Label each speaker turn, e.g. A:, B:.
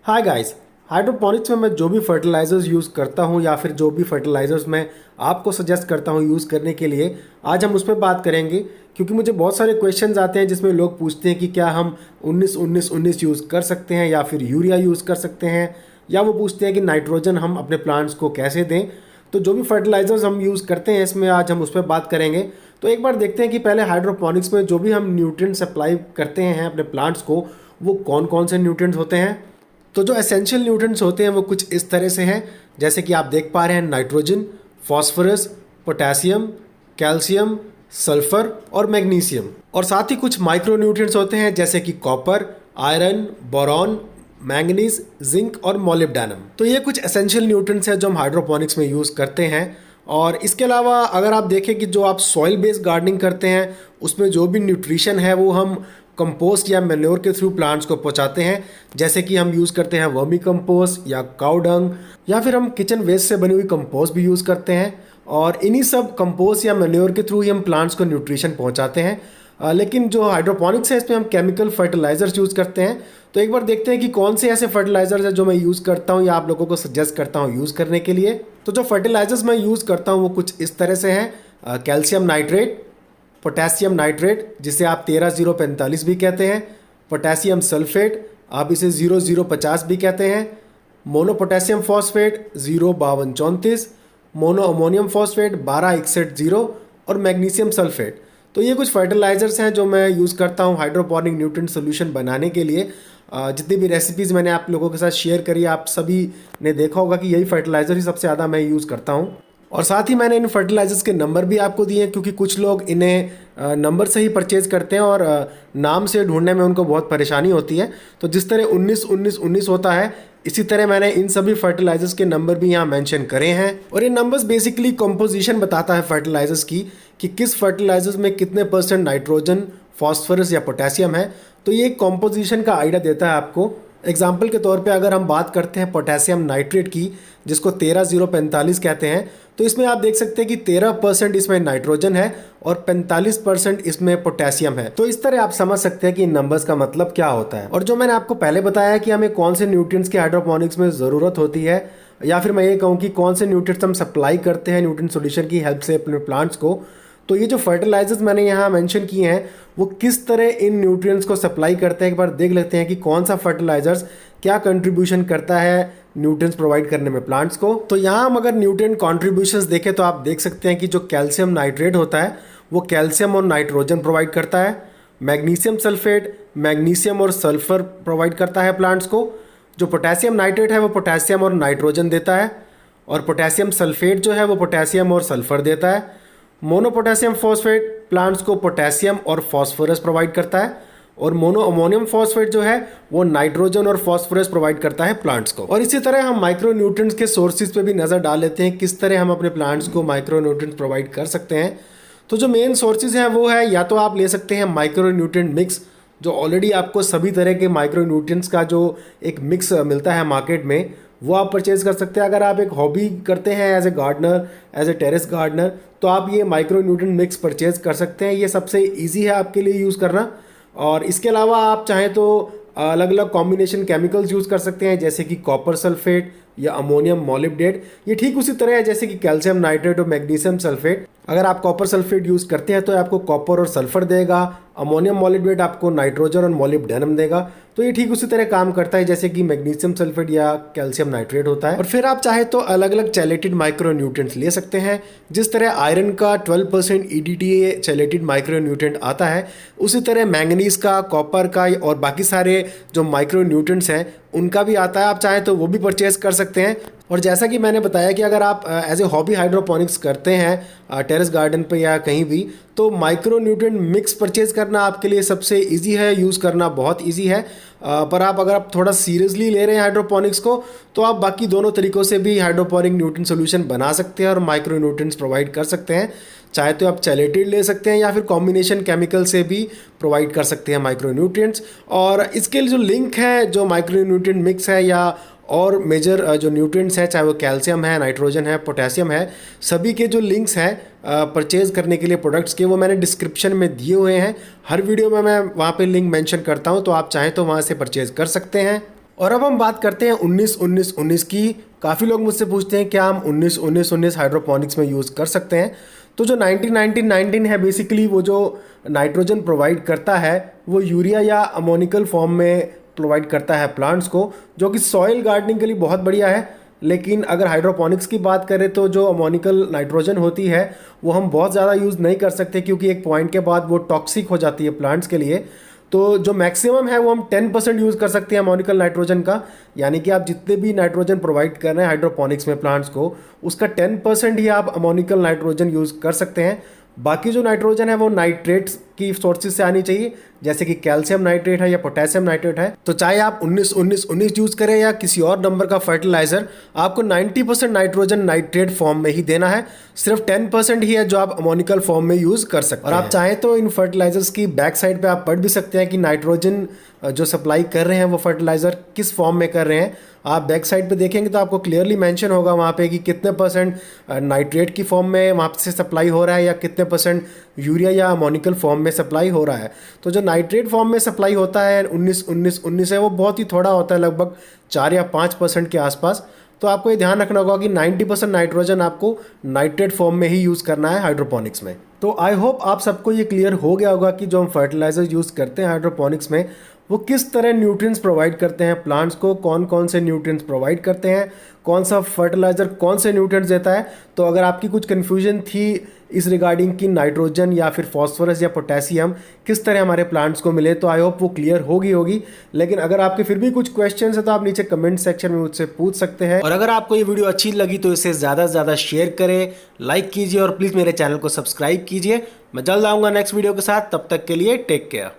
A: Hi guys. Hydroponics में मैं जो भी फर्टिलाइजर्स यूज़ करता हूँ या फिर जो भी फर्टिलाइजर्स मैं आपको सजेस्ट करता हूँ यूज़ करने के लिए, आज हम उस पर बात करेंगे। क्योंकि मुझे बहुत सारे क्वेश्चंस आते हैं जिसमें लोग पूछते हैं कि क्या हम 19-19-19 यूज़ कर सकते हैं या फिर यूरिया यूज़ कर सकते हैं, या वो पूछते हैं कि नाइट्रोजन हम अपने प्लांट्स को कैसे दें। तो जो भी फर्टिलाइजर्स हम यूज़ करते हैं इसमें आज हम उस पर बात करेंगे। तो एक बार देखते हैं कि पहले हाइड्रोपोनिक्स में जो भी हम न्यूट्रिएंट सप्लाई करते हैं अपने प्लांट्स को, वो कौन कौन से न्यूट्रिएंट्स होते हैं। तो जो एसेंशियल न्यूट्रिएंट्स होते हैं वो कुछ इस तरह से हैं, जैसे कि आप देख पा रहे हैं nitrogen, phosphorus, potassium, calcium, sulphur और मैग्नीशियम। और साथ ही कुछ माइक्रो न्यूट्रिएंट्स होते हैं जैसे कि copper, iron, boron, manganese, zinc और मोलिब्डेनम। तो ये कुछ एसेंशियल न्यूट्रिएंट्स हैं जो हम हाइड्रोपोनिक्स में यूज़ करते हैं। और इसके अलावा अगर आप देखें कि जो आप सॉइल बेस्ड गार्डनिंग करते हैं उसमें जो भी न्यूट्रिशन है वो हम कंपोस्ट या मेन्योर के थ्रू प्लांट्स को पहुंचाते हैं, जैसे कि हम यूज़ करते हैं वर्मी कंपोस्ट या काउ डंग, या फिर हम किचन वेस्ट से बनी हुई कंपोस्ट भी यूज़ करते हैं। और इन्हीं सब कंपोस्ट या मेन्योर के थ्रू ही हम प्लांट्स को न्यूट्रिशन पहुंचाते हैं। लेकिन जो हाइड्रोपोनिक्स है इसमें हम केमिकल फर्टिलाइजर्स यूज़ करते हैं। तो एक बार देखते हैं कि कौन से ऐसे फर्टिलाइजर्स हैं जो मैं यूज़ करता हूँ या आप लोगों को सजेस्ट करता हूँ यूज़ करने के लिए। तो जो फर्टिलाइजर्स मैं यूज़ करता हूँ वो कुछ इस तरह से हैं। कैल्शियम नाइट्रेट, पोटेशियम नाइट्रेट जिसे आप 13-0-45 भी कहते हैं, पोटेशियम सल्फेट आप इसे 0-0-50 भी कहते हैं, mono potassium phosphate 0-52-34, mono ammonium phosphate 12-61-0 और मैग्नीशियम सल्फेट। तो ये कुछ फर्टिलाइजर्स हैं जो मैं यूज़ करता हूँ हाइड्रोपोनिक न्यूट्रिएंट सोल्यूशन बनाने के लिए। जितनी भी रेसिपीज़ मैंने आप लोगों के साथ शेयर करी, आप सभी ने देखा होगा कि यही फर्टिलाइज़र ही सबसे ज़्यादा मैं यूज़ करता हूँ। और साथ ही मैंने इन फर्टिलाइजर्स के नंबर भी आपको दिए हैं, क्योंकि कुछ लोग इन्हें नंबर से ही परचेज़ करते हैं और नाम से ढूंढने में उनको बहुत परेशानी होती है। तो जिस तरह 19-19-19 होता है, इसी तरह मैंने इन सभी फर्टिलाइजर्स के नंबर भी यहाँ मेंशन करे हैं। और ये नंबर्स बेसिकली कंपोजिशन बताता है फर्टिलाइजर्स की, कि किस फर्टिलाइजर्स में कितने % नाइट्रोजन, फॉस्फोरस या पोटेशियम है। तो ये एक कॉम्पोजिशन का आइडिया देता है आपको। एग्जाम्पल के तौर पे अगर हम बात करते हैं पोटेशियम नाइट्रेट की, जिसको 13-0-45 कहते हैं, तो इसमें आप देख सकते हैं कि 13% इसमें नाइट्रोजन है और 45% इसमें पोटेशियम है। तो इस तरह आप समझ सकते हैं कि इन नंबर्स का मतलब क्या होता है। और जो मैंने आपको पहले बताया कि हमें कौन से न्यूट्रिएंट्स की हाइड्रोपोनिक्स में ज़रूरत होती है, या फिर मैं ये कहूँ कि कौन से न्यूट्रिएंट्स हम सप्लाई करते हैं न्यूट्रिएंट सोल्यूशन की हेल्प से अपने प्लांट्स को, तो ये जो फर्टिलाइजर्स मैंने यहाँ मेंशन किए हैं वो किस तरह इन न्यूट्रिएंट्स को सप्लाई करते हैं। एक बार देख लेते हैं कि कौन सा फर्टिलाइजर्स क्या कंट्रीब्यूशन करता है न्यूट्रिएंट्स प्रोवाइड करने में प्लांट्स को। तो यहाँ हम अगर न्यूट्रिएंट कॉन्ट्रीब्यूशंस देखें तो आप देख सकते हैं कि जो कैल्शियम नाइट्रेट होता है वो कैल्शियम और नाइट्रोजन प्रोवाइड करता है। मैग्नीशियम सल्फेट मैग्नीशियम और सल्फर प्रोवाइड करता है प्लांट्स को। जो पोटेशियम नाइट्रेट है वो पोटेशियम और नाइट्रोजन देता है। और पोटेशियम सल्फेट जो है वो पोटेशियम और सल्फर देता है। मोनो पोटेशियम फॉस्फेट प्लांट्स को पोटेशियम और फॉस्फोरस प्रोवाइड करता है। और मोनो अमोनियम फॉस्फेट जो है वो नाइट्रोजन और फॉस्फोरस प्रोवाइड करता है प्लांट्स को। और इसी तरह हम माइक्रो न्यूट्रिएंट्स के सोर्सेज पे भी नज़र डाल लेते हैं, किस तरह हम अपने प्लांट्स को माइक्रो न्यूट्रिएंट्स प्रोवाइड कर सकते हैं। तो जो मेन सोर्सेज हैं वो है, या तो आप ले सकते हैं माइक्रो न्यूट्रिएंट मिक्स, जो ऑलरेडी आपको सभी तरह के माइक्रो न्यूट्रिएंट्स का जो एक मिक्स मिलता है मार्केट में, वो आप परचेज कर सकते हैं। अगर आप एक हॉबी करते हैं as a gardener, as a terrace gardener, तो आप ये माइक्रो न्यूट्रिएंट मिक्स परचेज कर सकते हैं। ये सबसे ईजी है आपके लिए यूज़ करना। और इसके अलावा आप चाहें तो अलग अलग कॉम्बिनेशन केमिकल्स यूज़ कर सकते हैं, जैसे कि कॉपर सल्फेट या अमोनियम मॉलिब्डेट। ये ठीक उसी तरह है जैसे कि कैल्शियम नाइट्रेट और मैग्नीशियम सल्फेट। अगर आप कॉपर सल्फेट यूज़ करते हैं तो आपको कॉपर और सल्फर देगा, अमोनियम मॉलिब्डेट आपको नाइट्रोजन और मॉलिब्डेनम देगा। तो ये ठीक उसी तरह काम करता है जैसे कि मैग्नीशियम सल्फेट या कैल्शियम नाइट्रेट होता है। और फिर आप चाहे तो अलग अलग चैलेटेड माइक्रो न्यूट्रिएंट्स ले सकते हैं। जिस तरह आयरन का 12% EDTA चैलेटेड माइक्रो न्यूट्रिएंट आता है, उसी तरह मैंगनीज का, कॉपर का और बाकी सारे जो माइक्रो न्यूट्रिएंट्स हैं उनका भी आता है। आप चाहें तो वो भी परचेज कर सकते हैं। और जैसा कि मैंने बताया कि अगर आप एज ए हॉबी हाइड्रोपोनिक्स करते हैं टेरेस गार्डन पे या कहीं भी, तो माइक्रो न्यूट्रिएंट मिक्स परचेज करना आपके लिए सबसे इजी है, यूज़ करना बहुत इजी है। पर अगर आप थोड़ा सीरियसली ले रहे हैं हाइड्रोपोनिक्स को, तो आप बाकी दोनों तरीक़ों से भी हाइड्रोपोनिक न्यूट्रिएंट सोल्यूशन बना सकते हैं और माइक्रो न्यूट्रिएंट्स प्रोवाइड कर सकते हैं। चाहे तो आप चैलेटेड ले सकते हैं या फिर कॉम्बिनेशन केमिकल से भी प्रोवाइड कर सकते हैं माइक्रो न्यूट्रिएंट्स। और इसके लिए जो लिंक है, जो माइक्रो न्यूट्रिएंट मिक्स है या और मेजर जो न्यूट्रिएंट्स हैं, चाहे वो कैल्शियम है, नाइट्रोजन है, पोटेशियम है, सभी के जो लिंक्स हैं परचेज़ करने के लिए प्रोडक्ट्स के, वो मैंने डिस्क्रिप्शन में दिए हुए हैं। हर वीडियो में मैं वहाँ पे लिंक मेंशन करता हूँ, तो आप चाहें तो वहाँ से परचेज़ कर सकते हैं। और अब हम बात करते हैं 19-19-19 की। काफ़ी लोग मुझसे पूछते हैं क्या हम 19-19-19 हाइड्रोपोनिक्स में यूज़ कर सकते हैं। तो जो 19-19-19 है बेसिकली वो जो नाइट्रोजन प्रोवाइड करता है वो यूरिया या अमोनिकल फॉर्म में प्रोवाइड करता है प्लांट्स को, जो कि सॉइल गार्डनिंग के लिए बहुत बढ़िया है। लेकिन अगर हाइड्रोपोनिक्स की बात करें तो जो अमोनिकल नाइट्रोजन होती है वो हम बहुत ज़्यादा यूज़ नहीं कर सकते, क्योंकि एक पॉइंट के बाद वो टॉक्सिक हो जाती है प्लांट्स के लिए। तो जो मैक्सिमम है वो हम 10% यूज़ कर सकते हैं अमोनिकल नाइट्रोजन का। यानी कि आप जितने भी नाइट्रोजन प्रोवाइड कर रहे हैं हाइड्रोपोनिक्स में प्लांट्स को, उसका 10% ही आप अमोनिकल नाइट्रोजन यूज़ कर सकते हैं। बाकी जो नाइट्रोजन है वो नाइट्रेट्स की सोर्सेज से आनी चाहिए, जैसे कि कैल्शियम नाइट्रेट है या पोटेशियम नाइट्रेट है। तो चाहे आप 19-19-19 यूज़ करें या किसी और नंबर का फर्टिलाइजर, आपको 90% नाइट्रोजन नाइट्रेट फॉर्म में ही देना है। सिर्फ 10% ही है जो आप अमोनिकल फॉर्म में यूज़ कर सकते हैं। और आप चाहें तो इन फर्टिलाइजर्स की बैक साइड पे आप पढ़ भी सकते हैं कि नाइट्रोजन जो सप्लाई कर रहे हैं वो फर्टिलाइजर किस फॉर्म में कर रहे हैं। आप बैक साइड पे देखेंगे तो आपको क्लियरली मेंशन होगा वहाँ पे कि कितने परसेंट नाइट्रेट की फॉर्म में वहाँ से सप्लाई हो रहा है या कितने परसेंट यूरिया या अमोनिकल फॉर्म में सप्लाई हो रहा है। तो जो नाइट्रेट फॉर्म में सप्लाई होता है 19-19-19 है वो बहुत ही थोड़ा होता है, लगभग 4 या 5% के आसपास। तो आपको ये ध्यान रखना होगा कि 90% नाइट्रोजन आपको नाइट्रेट फॉर्म में ही यूज़ करना है हाइड्रोपोनिक्स में। तो आई होप आप सबको ये क्लियर हो गया होगा कि जो हम फर्टिलाइजर यूज़ करते हैं हाइड्रोपोनिक्स में वो किस तरह न्यूट्रिएंट्स प्रोवाइड करते हैं प्लांट्स को, कौन कौन से न्यूट्रिएंट्स प्रोवाइड करते हैं, कौन सा फर्टिलाइजर कौन से न्यूट्रिएंट्स देता है। तो अगर आपकी कुछ कन्फ्यूजन थी इस रिगार्डिंग कि नाइट्रोजन या फिर फॉस्फोरस या पोटेशियम किस तरह हमारे प्लांट्स को मिले, तो आई होप वो क्लियर होगी। लेकिन अगर आपके फिर भी कुछ क्वेश्चन है तो आप नीचे कमेंट सेक्शन में मुझसे पूछ सकते हैं। और अगर आपको ये वीडियो अच्छी लगी तो इसे ज़्यादा से ज़्यादा शेयर करें, लाइक कीजिए और प्लीज़ मेरे चैनल को सब्सक्राइब कीजिए। मैं जल्द आऊँगा नेक्स्ट वीडियो के साथ, तब तक के लिए टेक केयर।